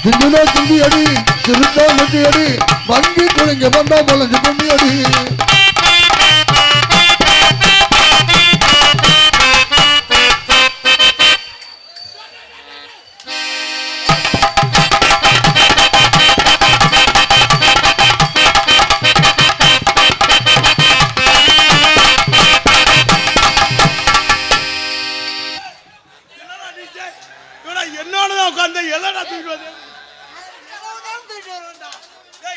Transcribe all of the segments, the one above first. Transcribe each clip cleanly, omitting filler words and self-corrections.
திண்டுல திண்டி அடி திருத்தா நட்டி அடி வங்கி குளிங்க வந்தா முளைஞ்சு குண்டி அடி என்னோட உட்காந்து எதனா தூக்கிட்டு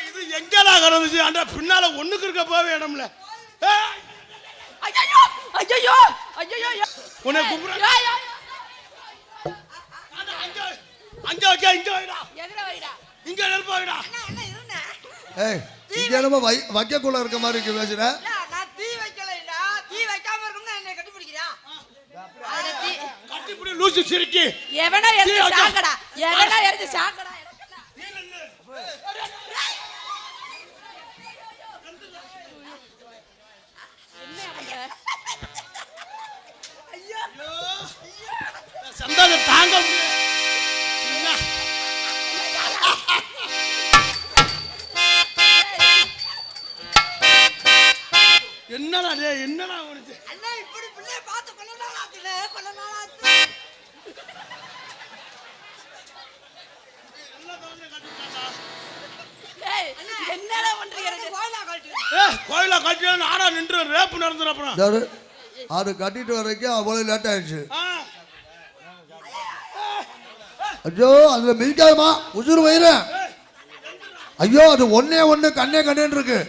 இது எங்கடா கிடந்துச்சு அந்த பின்னால ஒண்ணுக்கு இருக்க போவே இடம்ல உன்னை கூப்பிடுறேன் அங்க வைக்க இங்க வைடா இங்க நெருப்பு வைடா ஏய் இங்க நம்ம வைக்கக்குள்ள இருக்க மாதிரி இருக்கு பேசுற நான் தீ வைக்கலடா தீ வைக்காம இருக்கணும் என்ன கட்டி பிடிக்கறியா கட்டி பிடி லூசு சிரிக்கி எவனா எரிஞ்சு சாக்கடா எவனா எரிஞ்சு சாக்கடா சந்தான தாங்க என்னடா டேய் என்னடா உனக்கு அண்ணா இப்படி பிள்ளை பார்த்து கொல்லலாம் என்னடா பண்றீங்க கோயிலா கட்டி நாடா நின்று ரேப் நடந்துற அப்புறம் அது கட்டிட்டு வரைக்கும் அவ்வளவு லேட் ஆயிடுச்சு ஐயோ அதுல மிதிக்காதமா உசுறு வயிறு ஐயோ அது ஒன்னே ஒண்ணு கண்ணே கண்ணேன்னு இருக்கு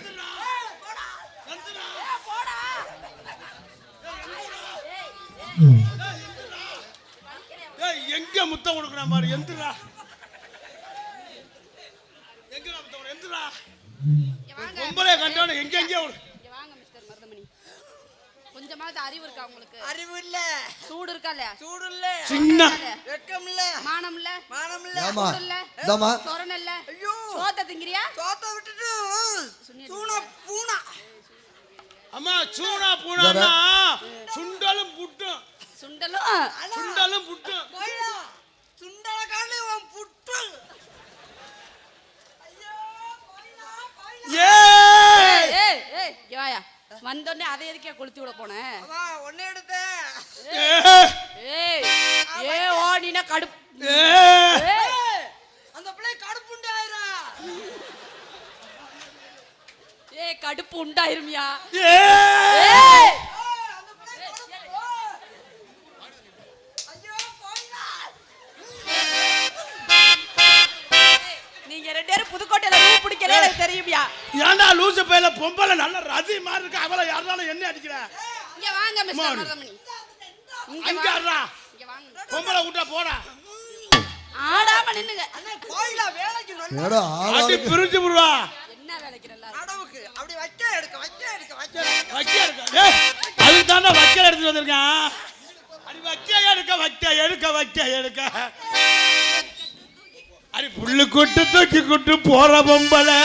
எங்க முத்தம் கொடுக்குறான் பாரு எந்திரா எங்கடா முத்தம் எந்திரா பொம்பளை கண்டவன எங்க எங்க வாங்க மிஸ்டர் மருதமணி கொஞ்சமாவது அறிவு இருக்கா உங்களுக்கு அறிவு இல்ல சூடு இருக்கா இல்ல சூடு இல்ல சின்ன வெக்கம் இல்ல மானம் இல்ல ஆமா இல்ல தமா சொரண இல்ல ஐயோ சோத்த திங்கறியா சோத்த விட்டுட்டு சூனா பூனா அம்மா சூனா பூனானா சுண்டலும் புட்டும் சுண்டலும் புட்டும் கோயிலா சுண்டல காலே உன் புட்டு ஐயோ கோயிலா கோயிலா ஏய் ஏய் யோயா வந்தோனே அதை எதுக்கே கொளுத்தி விட போனே அம்மா ஒண்ணே எடுத்த ஏய் ஏய் ஓ நீனா கடுப்பு ஏய் அந்த பிள்ளை கடுப்புண்டே ஆயிரா ஏய் கடுப்பு உண்டாயிருமியா ஏய் அந்த பிள்ளை ஐயோ கோயிலா நீங்க ரெண்டு பேரும் புதுக்கோட்டையில ரூ பிடிக்கல எனக்கு தெரியுமியா ஏன்டா லூசு பையல பொம்பளை நல்ல ரதி மாதிரி இருக்கு அவளை யாராலும் என்ன அடிக்கிற இங்க வாங்க மிஸ்டர் மருதமணி அங்க ஆடுறா இங்க வாங்க பொம்பளை விட்டா போடா ஆடாம நின்னுங்க அண்ணா கோயிலா வேலைக்கு நல்ல ஏடா அடி பிரிஞ்சு புடுவா என்ன வேலைக்கு நல்லா அடவுக்கு அப்படி வைக்க எடுக்க வைக்க எடுக்க ஏய் அதுக்கு தான்டா வைக்க எடுத்து வந்திருக்கேன் அடி வைக்க எடுக்க அடி புல்லு கொட்டு தூக்கி கொட்டு போற பொம்பளை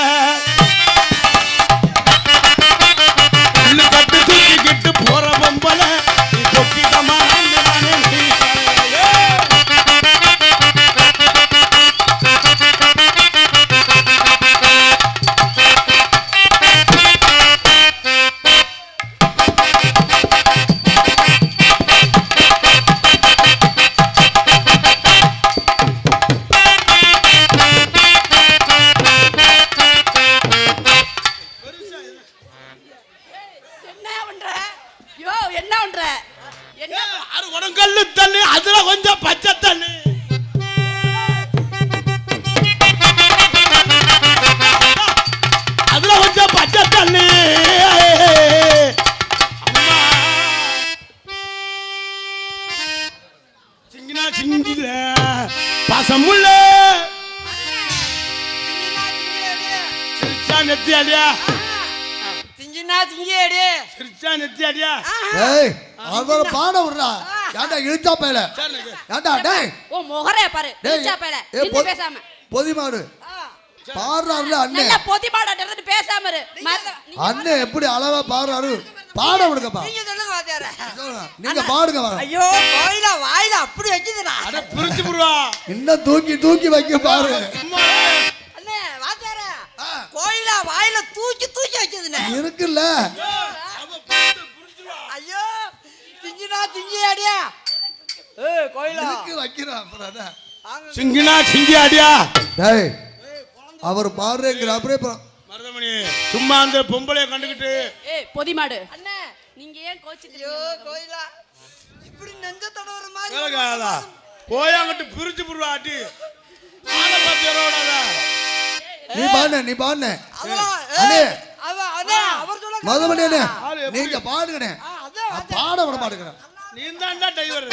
புல்லு கட்டு தூக்கி கிட்டு போற பொம்பளை நீ தொக்கிதமா உடங்கல்லு தண்ணி அதுல கொஞ்சம் பச்சை தண்ணி அதுல கொஞ்சம் பச்சை தண்ணி சிங்கினா சிங்கில பாசமுள்ள சிரிச்சா நெத்தி அடியா திங்கினா திங்கி அடி சிரிச்சா நெத்தி அடியா ஏய் அவள பாட விடுறா ஏன்டா இழுச்சா பேல ஏன்டா டேய் ஓ முகரே பாரு இழுச்சா பேல நின்னு பேசாம பொதிமாடு பாடுறாருல அண்ணே நல்ல பொதிமாடா நின்னு பேசாம இரு அண்ணே எப்படி அளவா பாடுறாரு பாட விடுங்கப்பா. நீங்க சொல்லுங்க வாத்தியார. நீங்க பாடுங்க வர. ஐயோ கோயிலா வாயில அப்படி வச்சுதுடா. அட புரிஞ்சு புடுவா. இன்னும் தூக்கி தூக்கி வைக்க பாரு. அண்ணே வாத்தியார. கோயிலா வாயில தூக்கி தூக்கி வச்சுதுனே. இருக்குல்ல. ஐயோ திங்கினா திங்கி அடியா. ஏய் கோயிலா. இருக்கு வைக்கிறோம் அப்புறம் அதான். சிங்கினா சிங்கி அடியா. டேய் அவர் பாடுறேங்கிற அப்படியே மருதமணி சும்மா அந்த பொம்பளைய கண்டுக்கிட்டு. ஏய் பொதிமாடு அண்ணே நீங்க ஏன் கோச்சிட்டு ஐயோ கோயிலா இப்படி நெஞ்ச தடவற மாதிரி கேளகாதா போயாங்கட்டு பிரிச்சு புடுவாட்டி. ஆள பாத்தியரோடா. நீ பாடு. அவன் அண்ணே அவர் சொல்ல மதுமணி அண்ணே நீங்க பாடுங்கண்ணே. அதான் பாட விட மாட்டேங்கிறேன். நீ தான்டா டிரைவர்.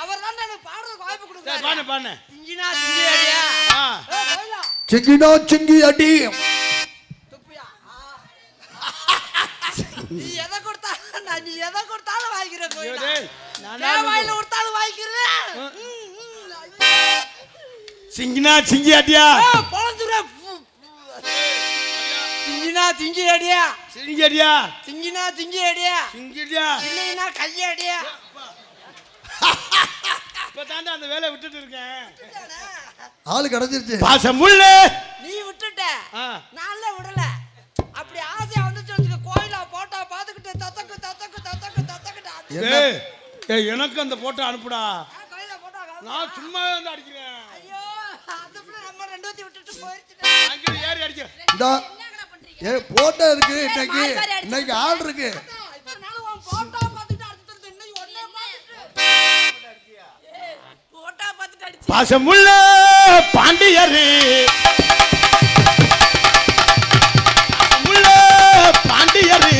அவர் தான் எனக்கு பாடுறதுக்கு வாய்ப்பு கொடுத்தாரு. பாடு. திங்கினா திங்கி அடியா. ஏய் கோயிலா சிங்கிடா சிங்கி அடி. துப்பியா. நீ எதை கொடுத்தாலும் வாங்கிக்கிற கோயிலா. நான் வாயில கொடுத்தாலும் வாங்கிக்கிறேன். சிங்கினா சிங்கி அடியா. பொளந்துற திங்கினா திங்கி அடியா. சிங்கி அடியா. திங்கினா திங்கி அடியா. சிங்கிடியா. இல்லைனா கைய அடியா. இப்ப தாண்டா அந்த வேலையை விட்டுட்டு இருக்கேன். ஆளு கிடைச்சிருச்சு. பாசமுள்ள நீ விட்டுட்ட நான்ல விடல. அப்படி ஆசையா வந்துச்சு வச்சுக்க கோயிலா போட்டா பாத்துக்கிட்டு தத்தக்கு ஏய் எனக்கு அந்த போட்டோ அனுப்புடா. கோயிலா போட்டா நான் சும்மாவே வந்து அடிக்கிறேன். ஐயோ அதுக்குள்ள நம்ம ரெண்டோத்தி விட்டுட்டு போயிடுச்சு. அங்க ஏறி அடிக்க. இந்தா ஏ போட்டோ இருக்கு இன்னைக்கு ஆள் இருக்கு. இப்ப நானும் உன் போட்டா பாத்துட்டு அடிச்சிட்டு இன்னைக்கு ஒண்ணே பாத்துட்டு போட்டா பார்த்துட்டு அடிச்சு பாசமுள்ள பாண்டியரே. பாண்டியரே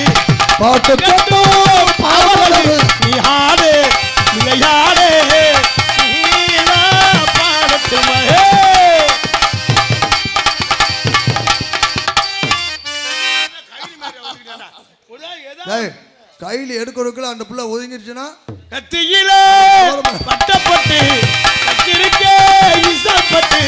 பாட்டு கேட்டோ பாவலரு நீ ஆடு விளையாடு நீலா பாடட்டுமே. டேய் கையில எடுக்கிறதுக்குள்ள அந்த புள்ள ஒதுங்கிருச்சுன்னா கத்தியில பட்டப்பட்டு கத்திருக்க இசப்பட்டு.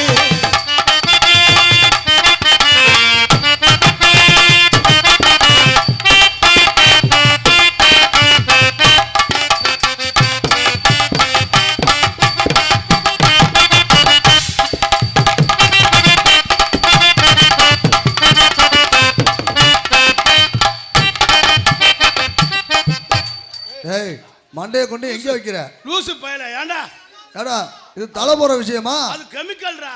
டேய் மண்டையை கொண்டு எங்க வைக்கிற லூசு பயல ஏண்டா. ஏடா இது தலை போற விஷயமா? அது கெமிக்கல்ரா.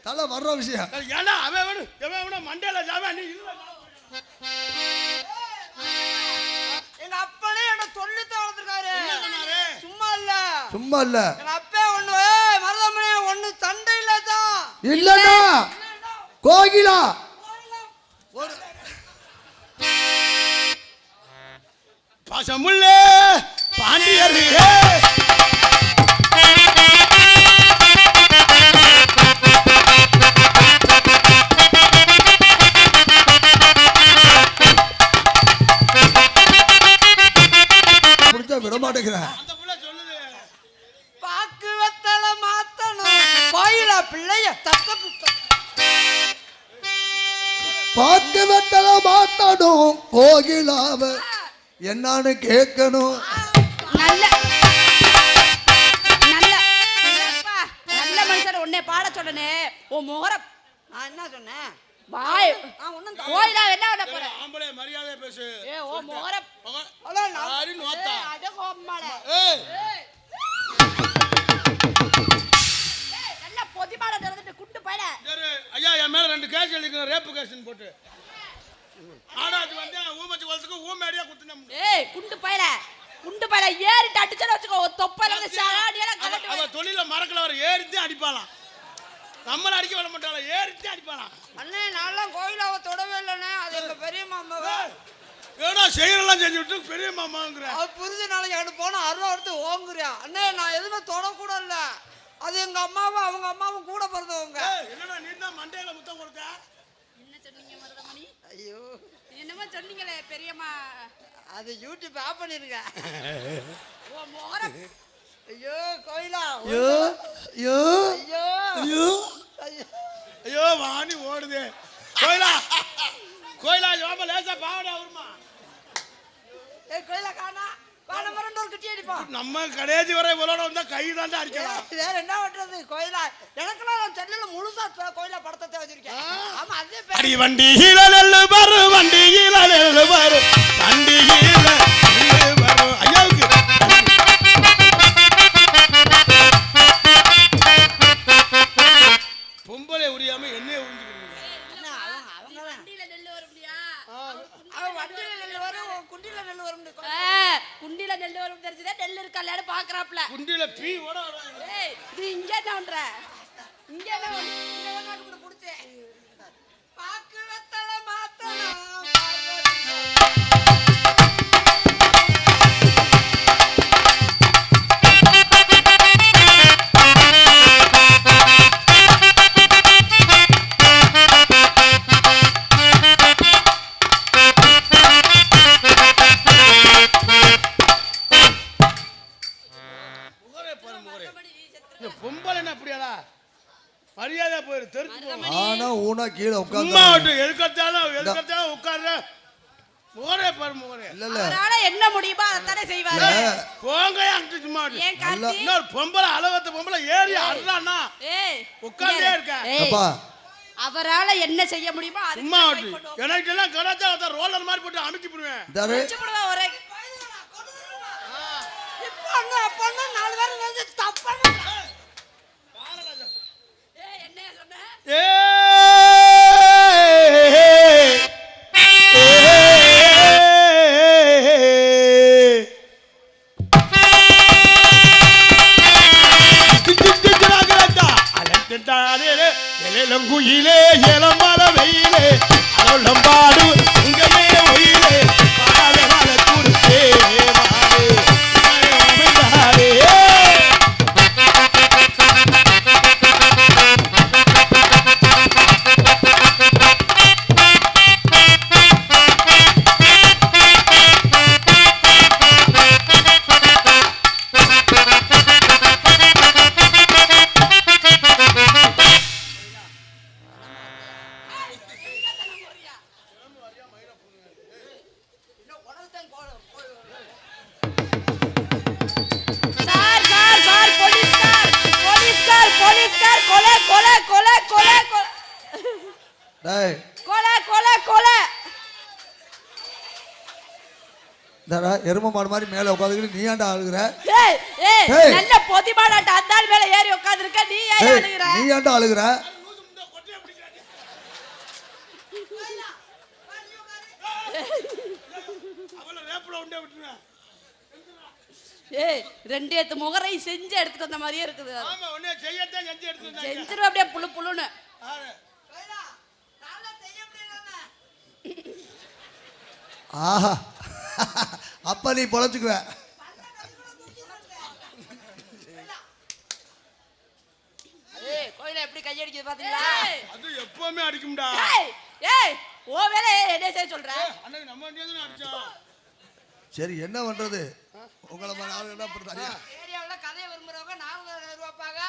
தலை வர்ற விஷயம். ஏண்டா அவன் வேணு மண்டையில ஜாம நீ இதுல எங்க அப்பனே என்ன சொல்லிட்டு வளர்த்திருக்காரு. சும்மா இல்ல எங்க அப்பே ஒண்ணு மருதமணி ஒண்ணு சண்டையில தான் இல்லடா கோகிலா. பாசமுள்ள பாண்டியரே. பிடிச்சா விட மாட்டேங்கிறேன். பாக்கு வெத்தல மாத்தணும் கோயில பிள்ளைய தத்தப்பு பாக்கு வெத்தல மாத்தாடும் கோகிலாவ என்னன்னு கேட்கணும். நல்ல மனுஷன் உன்னை பாட சொன்னனே உன் முகரம். நான் என்ன சொன்னேன்? வாய் ஒண்ணும் கோயிலா என்ன பண்ண போற? ஆம்பளை மரியாதை பேசு. ஏ ஓ முகரம் யாரு நோத்தா. அட கோம்மாளே. ஏய் நல்ல பொதிமாட திறந்துட்டு குண்டு பையல. ஐயா என் மேல 2 கேஸ் எழுதிங்க ரேப் கேஸ்னு போட்டு. ஆனா அது வந்து ஊமச்சி வளத்துக்கு ஊமேடியா குத்துனேன். ஏய் குண்டு பையல ஏறிட்டு அடிச்சற வச்சுக்கோ தொப்பல வந்து சாடியல கலட்டு. அவ தொழில மறக்கல வர ஏறிட்டு அடிப்பாளாம். நம்மள அடிக்க விட மாட்டாள ஏறிட்டு அடிப்பாளாம். அண்ணே நான்லாம் கோயிலாவ தொடவே இல்லனே. அது எங்க பெரிய மாமாவ. ஏடா செய்யறலாம் செஞ்சு விட்டு பெரிய மாமாங்கற. அது புரிஞ்ச நாளைக்கு அங்க போனா அருவா எடுத்து ஓங்குறியா. அண்ணே நான் எதுமே தொட கூட இல்ல. அது எங்க அம்மாவும் அவங்க அம்மாவும் கூட பிறந்தவங்க. என்னடா நீ தான் மண்டையில முத்தம் கொடுத்த. என்ன சொன்னீங்க மருதமணி? ஐயோ என்னமோ சொன்னீங்களே பெரியம்மா. அது யூடியூப் ஆப் பண்ணிருங்க. ஓ முகரம். ஐயோ கோயிலா. ஐயோ ஐயோ ஐயோ ஐயோ ஐயோ வாணி ஓடுதே. கோயிலா யோப லேசா பாவடா வருமா. ஏய் கோயில காணா வா நம்ம ரெண்டு ஒரு குட்டி அடிப்போம். நம்ம கடைசி வரை இவளோட வந்தா கை தாண்டா அடிக்கலாம். வேற என்ன பண்றது கோயிலா எனக்குலாம் செல்லுல முழுசா கோயில படத்தை வச்சிருக்கேன். ஆமா அதே அடி வண்டியில நெல்லு பாரு வண்டியில நெல்லு பாரு வண்டியில நெல்லு பாரு ஐயாவுக்கு பொம்பளை உரியாம என்னைய உறிஞ்சுக்கிறீங்க. அவங்க வண்டியில நெல்லு வரும்டியா? அவன் வண்டியில நெல்லு வரும் குண்டில நெல்லு வரும். குண்டில நெல்லு வரும் தெரிஞ்சதே நெல்லு இருக்கலையான்னு பாக்குறாப்ல. குண்டில பீ ஓட வராங்க. ஏய் இது இங்க என்ன பண்ற? இங்க என்ன இங்க புடிச்சே பாக்கு வெத்தல மாத்தலாம். பொம்பளை என்ன அப்படியாடா மரியாதை போயிரு தெரிஞ்சு ஆனா ஊனா கீழே உட்கார்ந்து சும்மா எதுக்கத்தாலும் உட்கார்ற முகரே பாரு முகரே. இல்ல இல்ல அவரால என்ன முடியுமோ அதானே செய்வாரு. போங்க அங்க சும்மா ஏன் கார்த்தி? இன்னொரு பொம்பளை அளவத்த பொம்பளை ஏறி அடறானா ஏய் உட்கார்ந்தே இருக்க. அப்பா அவரால என்ன செய்ய முடியுமோ அது சும்மா எனக்கு எல்லாம் கடாச்சா ரோலர் மாதிரி போட்டு அமுக்கி போடுவேன். தரே ஒரே பொண்ணு நாலு பேர் வந்து தப்பான ஏய் என்ன சொன்ன? குயிலே இளமல வெயிலே அலம்பாடு உங்களே ஒயிலே பாட வாழ கொடுத்தே எரும மாடு மாதிரி மேல உட்காந்துக்கிட்டு நீ ஏன்டா அழுகுற? ஏய் ஏய் ஏய். நல்ல பொதிமாடாட்ட அந்தாள் மேல ஏறி உட்கார்ந்திருக்க நீ ஏன் ஏய், அழுகுற? நீ ஏன்டா அழுகுற? ஏய் ரெண்டு ஏத்து முகரை செஞ்சு எடுத்துட்டு வந்த மாதிரியே இருக்குது. ஆமா உன்னை செய்யத்தான் செஞ்சு எடுத்து வந்தாங்க. செஞ்சிரும் அப்படியே புளு புளுன்னு. ஆஹா அப்ப நீ பொழைச்சுக்குவ. ஏய் கோயில எப்படி கையடிக்குது பாத்தீங்களா? அது எப்பவுமே அடிக்கும்டா. ஏய் ஏய் ஓ வேலை என்ன செய்ய சொல்ற? அன்னைக்கு நம்ம வண்டியா தான அடிச்சோம். சரி என்ன பண்றது? உங்கள மாதிரி ஆளு என்ன பண்றாங்க? ஏரியாவுல கதையை விரும்புறவங்க 400 ரூபாய்ப்பாங்க.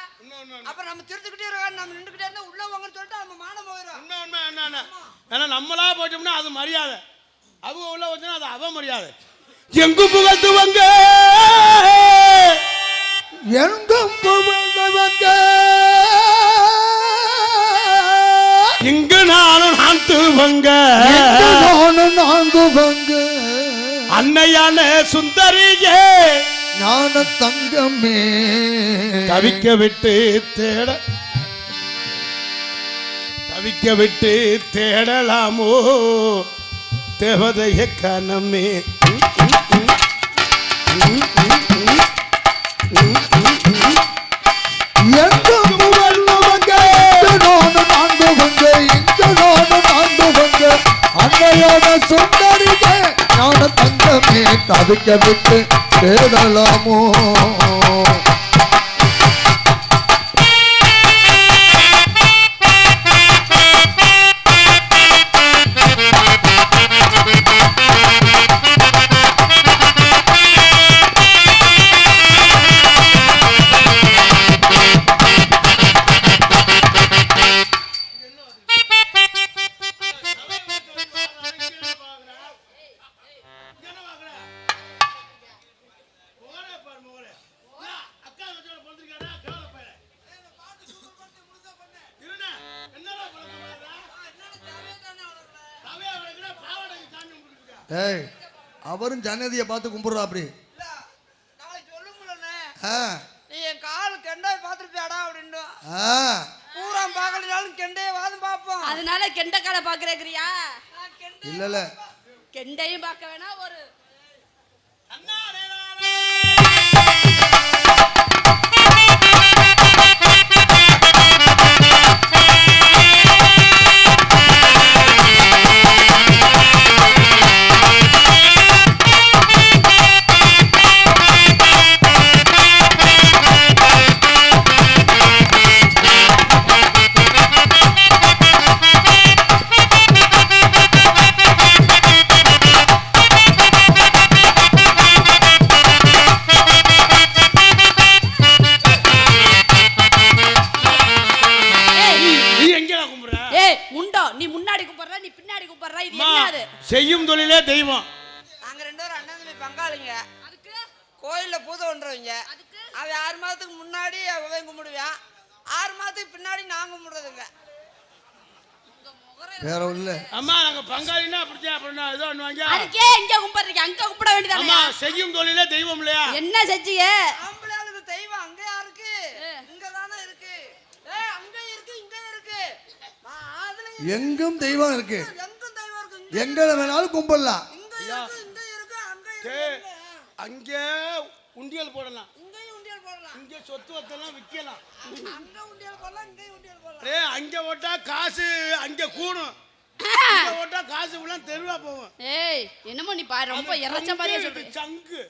அப்புறம் நம்ம திருத்துக்கிட்டே இருக்கோம் நம்ம நின்னுக்கிட்டே இருந்தா உள்ள வாங்கன்னு சொல்லிட்டு நம்ம மானம் போயிடும். உண்மை என்ன ஏன்னா நம்மளா போட்டோம்னா அது மரியாதை, அவங்க உள்ள வச்சுன்னா அது அவமரியாதை. எங்கு புகழ்ந்துவங்க எங்கும் புகழ்ந்தவங்க இங்கு நானும் நான்துவங்க நான்குவங்க அன்னையான சுந்தரியே ஞான தங்கமே தவிக்க விட்டு தேடலாமோ தேவதைய கனமே. எங்கும் புகழ்ந்தவங்க நான்குவங்க இங்கு நானும் நான்குவங்க அன்னையான சுந்தரியே ஞான தங்கமே தவிக்க விட்டு தேடலாமோ. ஏய் அவரும் ஜன்னதியை பார்த்து கும்பிடுறா அப்படி. இல்ல நாளைக்கு சொல்லுங்களே ஆ நீ என் கால் கெண்டாய் பார்த்துருப்பியாடா அப்படின்னு ஆ பூரா பார்க்கலனாலும் கெண்டையே வாதம் பார்ப்போம். அதனால கெண்டைக்கால பாக்குறேங்கிறியா? இல்ல இல்ல கெண்டையும் பார்க்க வேணாம் ஒரு செய்யும் தொழிலே தெய்வம். நாங்க 2 பேரும் அண்ணன் தம்பி பங்காளிங்க. அதுக்கு கோயில்ல பூஜை பண்றவங்க. அதுக்கு அவ 6 மாசத்துக்கு முன்னாடி அவன் கும்பிடுவான், 6 மாசத்துக்கு பின்னாடி நான் கும்பிடுறதுங்க. வேற இல்ல. அம்மா நாங்க பங்காளினா அப்படிதான் அப்படினா ஏதோ பண்ணுவாங்க. அதுக்கே இங்க கும்பிடுறீங்க, அங்க கும்பிட வேண்டியதானே? அம்மா செய்யும் தொழிலே தெய்வம் இல்லையா? என்ன செஞ்சீங்க? ஆம்பளையாளுக்கு தெய்வம் அங்கயா இருக்கு, இங்க தானே இருக்கு. ஏய் அங்க இருக்கு, இங்க இருக்கு. அதுல எங்கும் தெய்வம் இருக்கு. எங்க வேணாலும் கும்பிடலாம். அங்க உண்டியல் போடலாம், இங்க சொத்து வத்தெல்லாம் விற்கலாம். அங்க ஓட்டா காசு அங்க கூடும், இங்க ஓட்டா காசு உள்ள தெருவா போவோம். ஏய் என்னமோ நீ பாரு ரொம்ப இறச்ச மாதிரியே சொல்ற. சங்கு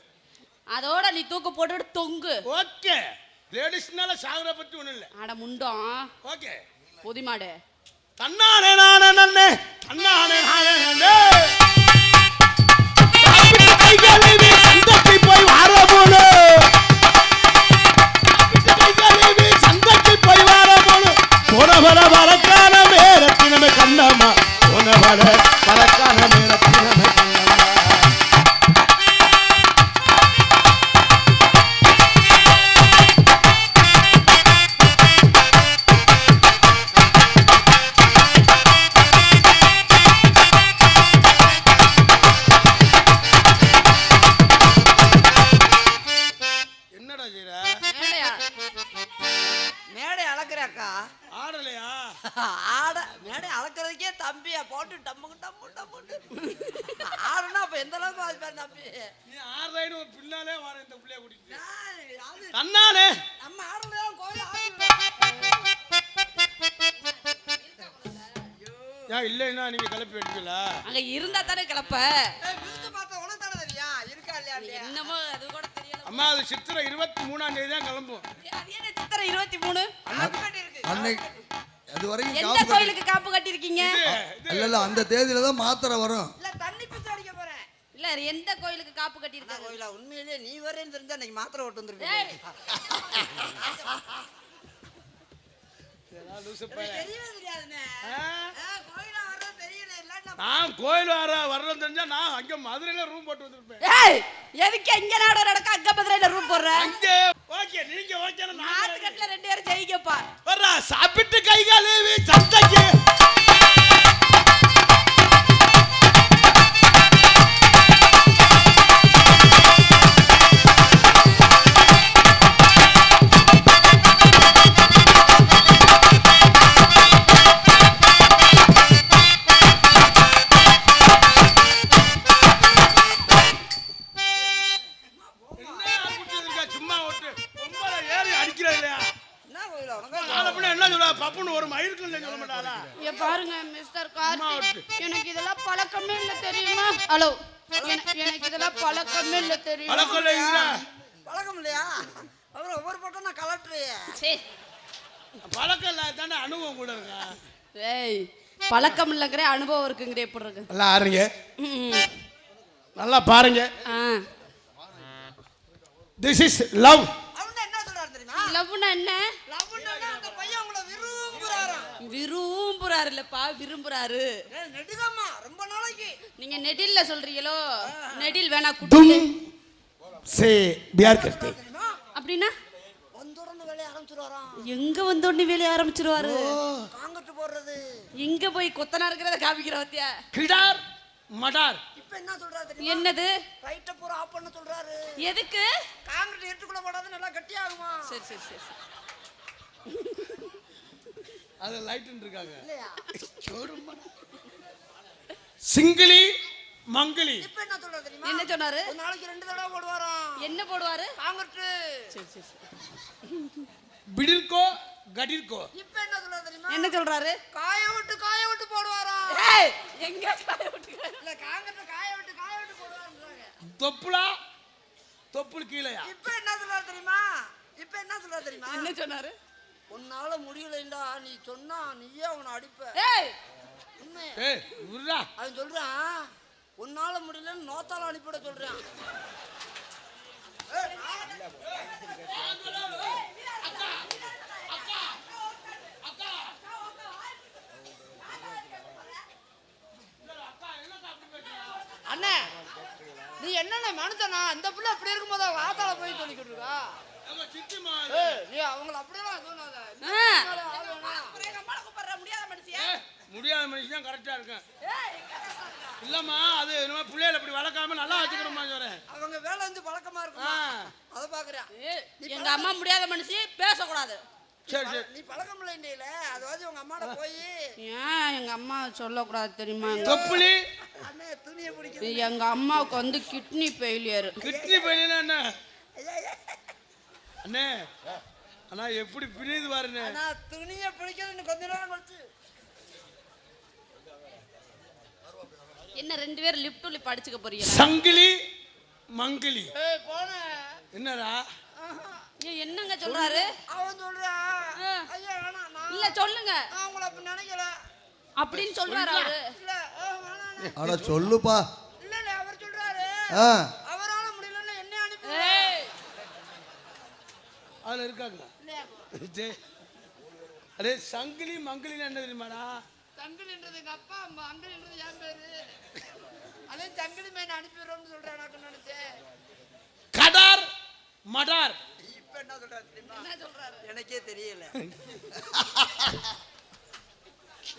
அதோட நீ தூக்கு போட்டுட்டு தொங்கு. ஓகே லேடிஸ்னால சாகர பத்தி ஒண்ணு இல்ல. அட முண்டம். ஓகே பொதிமாடு தன்னானே நானே நன்னே தன்னானே நானே நன்னே சாப்பிட்டு கைகாலேவி சந்தத்தி போய் வார போல, சாப்பிட்டு கைகாலேவி சந்தத்தி போய் வார போல, போனவர வரக்கான மேரத்தினமே கண்ணம்மா, போனவர வரக்கான மேரத்தினமே கண்ணம்மா. ஆட மேடை அளக்கிறதுக்கே தம்பியா போட்டு டம்முக்கு டம்மு டம்முட்டு ஆடுனா அப்ப எந்த அளவுக்கு வாசிப்பாரு தம்பி. நீ ஆடுறேன்னு ஒரு பின்னாலே வர இந்த பிள்ளைய கூட்டிட்டு தன்னாலே நம்ம ஆடுறோம் கோயில ஏன் இல்லைன்னா நீங்க கிளப்பி வெடிக்கல? அங்க இருந்தா தானே கிளப்ப. விருந்து பார்த்த உனக்கு தானே தெரியா இருக்கா இல்லையா? என்னமோ அது கூட தெரியல. அம்மா அது சித்திரை 23ஆம் தேதி தான் கிளம்பும். அது என்ன சித்திரை 23? அன்னைக்கு அது வரைக்கும் எந்த கோயிலுக்கு காப்பு கட்டி இருக்கீங்க? இல்ல அந்த தேதியில தான் மாத்திரை வரும். இல்ல தண்ணி பிச்சை அடிக்க போறேன். இல்ல எந்த கோயிலுக்கு காப்பு கட்டி இருக்கீங்க? கோயிலா உண்மையிலேயே நீ வரேன்னு தெரிஞ்சா அன்னைக்கு மாத்திரை ஓட்டு வந்துருப்பீங்க. தெரியவே தெரியாதுனே. கோயிலா வர்றது தெரியல இல்ல. நான் கோயில் வரணும் தெரிஞ்சா நான் அங்க மதுரையில ரூம் போட்டு வந்திருப்பேன். ஏய் எதுக்கு இங்க நாடகம் நடக்க அங்க மதுரையில ரூம் போடுற? அங்க ஓகே நீங்க ஓகேனா நாத்து கட்டல 2 பேரும் ஜெயிக்கப்பா. வரா சாப்பிட்டு கைகாலேவி சத்தக்கு பாருங்க மிஸ்டர் கார்த்திக், எனக்கு இதெல்லாம் பழக்கமே இல்ல தெரியுமா? ஹலோ எனக்கு இதெல்லாம் பழக்கமே இல்ல தெரியுமா? பழக்கம் இல்லையா? அப்புறம் ஒவ்வொரு பக்கம் நான் கலட்டுறியே. சரி பழக்கம் இல்ல தானே அனுபவம் கூட இருக்கா? ஏய் பழக்கம் இல்லங்கற அனுபவம் இருக்குங்கற எப்படி இருக்கு? நல்லா ஆடுறீங்க, நல்லா பாருங்க. This is love. அவன் என்ன சொல்றாரு தெரியுமா? லவ்னா என்ன? லவ்னா அந்த பையன் உங்களை விரும்புறாரு. விரும்புறாரு இல்லப்பா, விரும்புறாரு. நெடுகம்மா ரொம்ப நாளைக்கு நீங்க நெடில்ல சொல்றீங்களோ? நெடில் வேணா குட்டி சே பியார் करते. அப்படினா வந்தோடனே வேலைய ஆரம்பிச்சிடுவாராம். எங்க வந்தோடனே வேலைய ஆரம்பிச்சிடுவாரு? காங்கட்டு போடுறது. எங்க போய் கொத்தனா இருக்கறத காமிக்கிற வத்தியா? கிடார் மடார். இப்ப என்ன சொல்றாரு தெரியுமா? என்னது? ரைட்ட பூரா ஆஃப் பண்ண சொல்றாரு. எதுக்கு? காங்கிரீட் இருட்டுக்குள்ள போடாத நல்லா கட்டி ஆகுமா? சரி சரி சரி அது லைட்னு இருக்காங்க இல்லையா? சிங்கிளி மங்கிலி. இப்ப என்ன சொல்றாரு தெரியுமா? என்ன சொன்னாரு? ஒரு நாளைக்கு 2 தடவை போடுவாராம். என்ன போடுவாரு? காங்கிரீட். சரி சரி சரி பிடிர்கோ கடிர்கோ. இப்ப என்ன சொல்றாரு தெரியுமா? என்ன சொல்றாரு? காய விட்டு போடுவாராம். ஏய் எங்க காய விட்டு? இல்ல காங்கிரீட் காய விட்டு போடுவாருன்றாங்க. தொப்புளா தொப்புள் கீழையா? இப்ப என்ன சொல்றாரு தெரியுமா? என்ன சொன்னாரு? உன்னால முடியலடா நீ சொன்னா நீயே அவனை அடிப்ப. ஏய் உண்மை. ஏய் உர்ரா. அவன் சொல்றான் உன்னால முடியலன்னு நோத்தால அனுப்பிவிட சொல்றான். அண்ணே நீ என்னென்ன மனுஷனா இந்த புள்ள அப்படி இருக்கும்போது அவங்க ஆத்தால போய் சொல்லிக்கிட்டு இருக்கா? நீ அவங்கள அப்படியெல்லாம் சொல்லாத. முடியாத மனுஷன் கரெக்டா இருக்கேன். இல்லம்மா அது நம்ம பிள்ளைகளை அப்படி வளர்க்காம நல்லா வச்சுக்கணுமா சொல்றேன். அவங்க வேலை வந்து பழக்கமா இருக்குமா? அத பாக்குறேன். எங்க அம்மா முடியாத மனுஷி பேசக்கூடாது. சரி சரி நீ பழக்கம் இல்லைல அதாவது உங்க அம்மாட போய் ஏன் எங்க அம்மா சொல்லக்கூடாது தெரியுமா? தொப்புளி. அண்ணே துணியை பிடிக்குது. எங்க அம்மாவுக்கு வந்து கிட்னி ஃபெயிலியர். கிட்னி ஃபெயிலியர் என்ன அண்ணே? அண்ணா எப்படி பிரியுது பாருங்க. நான் துணியை பிடிக்கிறது கொஞ்ச நேரம் கழிச்சு. என்ன 2 பேரும் லிப் டு லிப் அடிச்சுக்க போறீங்க? சங்கிலி மங்கிலி. ஏய் போன என்னடா என்னங்க சொல்றாரு? அவன் சொல்றான் ஐயா வேணாம் நான் இல்ல சொல்லுங்க. நான் உங்களை அப்படி நினைக்கல அப்படின்னு சொல்றாரு அவரு. இல்ல வேணாம். அட சொல்லுப்பா. இல்ல அவர் சொல்றாரு அவரால முடியலன்னு என்ன அனுப்பி. ஏய் அதுல இருக்காங்க. அடே சங்கிலி மங்கிலின்னு என்ன தெரியுமாடா? சங்கிலின்றது எங்க அப்பா மங்கிலின்றது என் பேரு. அதே சங்கிலி மேன் அனுப்பிடுறோம்னு சொல்றேன் நான் நினைச்சேன். கடார் மடார். இப்ப என்ன சொல்றாரு தெரியுமா? என்ன சொல்றாரு எனக்கே தெரியல.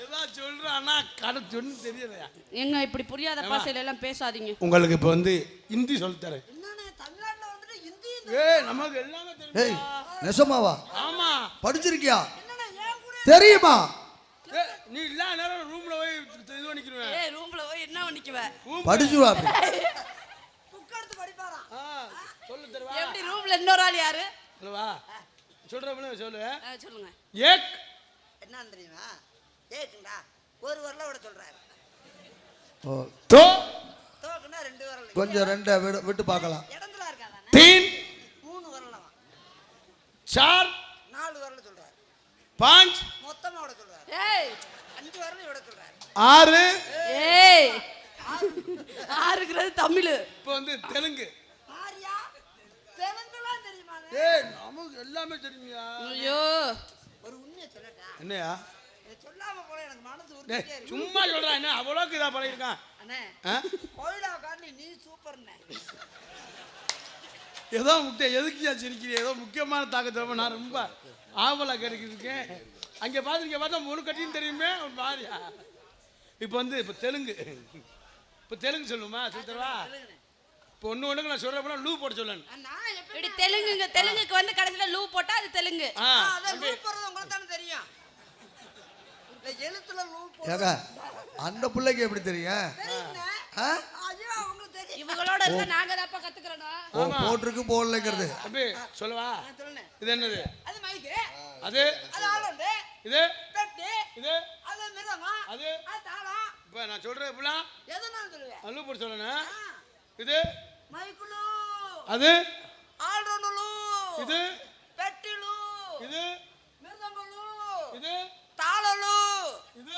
ஏதா சொல்றானா கட சொன்னு தெரியலையா? எங்க இப்படி புரியாத பாஷையில எல்லாம் பேசாதீங்க. உங்களுக்கு இப்ப வந்து ஹிந்தி சொல்லி தரேன். என்னண்ணே தமிழ்நாட்டுல வந்துட்டு ஹிந்தி ஏய் நமக்கு எல்லாமே தெரியும். ஏய் நெசமாவா? ஆமா. படிச்சிருக்கியா? என்னண்ணே ஏன் கூட தெரியுமா? ஏய் நீ இல்ல நேரம் ரூம்ல போய் இது பண்ணிக்குறேன். ஏய் ரூம்ல போய் என்ன பண்ணிக்குவ? படிச்சுவா அப்படி. புக் எடுத்து படிப்பாராம். சொல்லு தருவா. எப்படி ரூம்ல இன்னொரு ஆள் யாரு? இல்லவா? சொல்றவனே சொல்லு. சொல்லுங்க. ஏக் என்னன்னு தெரியுமா? ஏக்குண்டா ஒரு வரல விட சொல்றாரு. தோ தோக்குனா 2 வரல. கொஞ்சம் 2 விட்டு பார்க்கலாம். இடத்துல இருக்காதானே? तीन 3 வரலவா. 4 4 வரல சொல்றாரு. 5 மொத்தமா விட சொல்றாரு. ஏய் 5 வரல விட சொல்றாரு. 6. ஏய் 6ங்கிறது தமிழ். இப்போ வந்து தெலுங்கு. ஆரியா தெலுங்குலாம் தெரியுமா? ஏய் நமக்கு எல்லாமே தெரியுமியா? ஐயோ ஒரு உண்மையை சொல்லட்டா? என்னையா? இத சொல்லாம போல எனக்கு மனசு டேய் உறுத்திட்டே இருக்கு. சும்மா சொல்றா என்ன அவ்வளவுக்கு இதா பழகிருக்கான். அண்ணே கோயிலா காரணி நீ சூப்பர்ண்ணே. ஏதோ எதுக்குயா சிரிக்கிறீ? ஏதோ முக்கியமான தாக்கத்துல நான் ரொம்ப ஆவலா கிடைக்கிருக்கேன். அங்கே பார்த்து பார்த்தா 3 கட்டின்னு தெரியுமே பாரியா. இப்போ வந்து இப்போ தெலுங்கு சொல்லுமா சொல்லி தரவா? இப்போ ஒண்ணுக்கு நான் சொல்றப்ப லூ போட சொல்லணும். நான் எப்படி இப்படி தெலுங்குக்கு வந்து கடைசில லூ போட்டா அது தெலுங்கு. அத லூ போறது உங்களுக்கு தான தெரியும். இந்த எழுத்துல லூ போடு. ஏங்க அந்த பிள்ளைக்கு எப்படி தெரியும்? தெரியும்ண்ணே. ஆ? ஐயோ உங்களுக்கு தெரியும். இவங்களோட இருக்க நாங்க தான்ப்பா கத்துக்கறோம். போட்டிருக்கு போடலைங்கிறது. அப்படி சொல்லவா? சொல்லுண்ணே. இது என்னது? அது மைக். அது அது ஆலோண்டு. இது பெட்டி. இது அது மிருதங்கம். அது அது தாளம். இப்போ நான் சொல்றேன் இப்பலாம் எதுனாலும் சொல்லுவேன். லூ போட சொல்லணும். இது மைக்குலு. அது ஆல்ரவுண்டுலு. இது பெட்டிலு. இது மிருதங்கலு. இது தாளலு. இது